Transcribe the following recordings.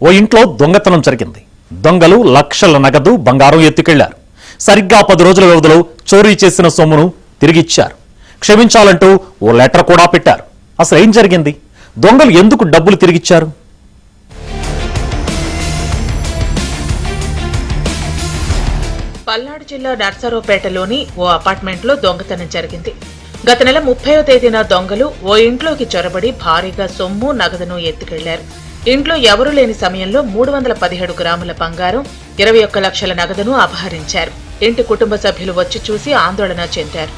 ఓ ఇంట్లో దొంగతనం జరిగింది. దొంగలు లక్షల నగదు బంగారం ఎత్తుకెళ్లారు. సరిగ్గా 10 రోజుల వ్యవధిలో చోరీ చేసిన సొమ్మును తిరిగిచ్చారు. క్షమించాలంటూ ఓ లెటర్ కూడా పెట్టారు. అసలు ఏం జరిగింది? దొంగలు ఎందుకు డబ్బులు తిరిగిచ్చారు? పల్నాడు జిల్లా నర్సరావుపేటలోని ఓ అపార్ట్మెంట్లో దొంగతనం జరిగింది. గత నెల 30వ తేదీన దొంగలు ఓ ఇంట్లోకి చొరబడి భారీగా సొమ్ము నగదును ఎత్తుకెళ్లారు. ఇంట్లో ఎవరూ లేని సమయంలో 317 గ్రాముల బంగారం, 21 లక్షల నగదును అపహరించారు. ఇంటి కుటుంబ సభ్యులు వచ్చి చూసి ఆందోళన చెందారు.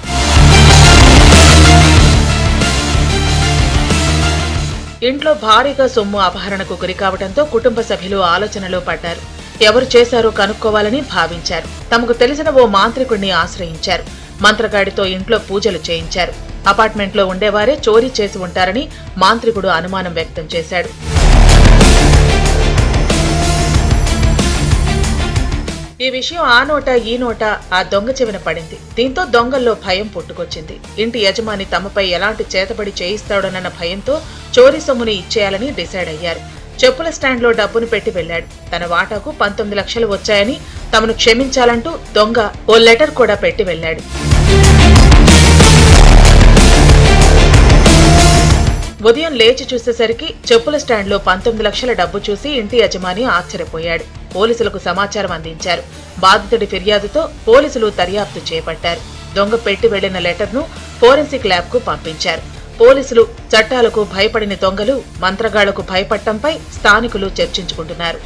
ఇంట్లో భారీగా సొమ్ము అపహరణకు గురికావడంతో కుటుంబ సభ్యులు ఆలోచనలో పడ్డారు. ఎవరు చేశారో కనుక్కోవాలని భావించారు. తమకు తెలిసిన ఓ మాంత్రికుడిని ఆశ్రయించారు. మంత్రగాడితో ఇంట్లో పూజలు చేయించారు. అపార్ట్మెంట్లో ఉండేవారే చోరీ చేసి ఉంటారని మాంత్రికుడు అనుమానం వ్యక్తం చేశాడు. ఈ విషయం ఆ నోట ఈ నోట ఆ దొంగ చెవిన పడింది. దీంతో దొంగల్లో భయం పుట్టుకొచ్చింది. ఇంటి యజమాని తమపై ఎలాంటి చేతబడి చేయిస్తాడోనన్న భయంతో చోరీ సొమ్ముని ఇచ్చేయాలని డిసైడ్ అయ్యారు. చెప్పుల స్టాండ్లో డబ్బును పెట్టి వెళ్లాడు. తన వాటాకు 19 లక్షలు వచ్చాయని తమను క్షమించాలంటూ దొంగ ఓ లెటర్ కూడా పెట్టి వెళ్లాడు. ఉదయం లేచి చూసేసరికి చెప్పుల స్టాండ్లో 19 లక్షల డబ్బు చూసి ఇంటి యజమాని ఆశ్చర్యపోయాడు. పోలీసులకు సమాచారం అందించారు. బాధితుడి ఫిర్యాదుతో పోలీసులు దర్యాప్తు చేపట్టారు. దొంగ పెట్టి వెళ్లిన లెటర్ను ఫోరెన్సిక్ ల్యాబ్కు పంపించారు. పోలీసులు చట్టాలకు భయపడిన దొంగలు మంత్రగాళ్లకు భయపడటంపై స్థానికులు చర్చించుకుంటున్నారు.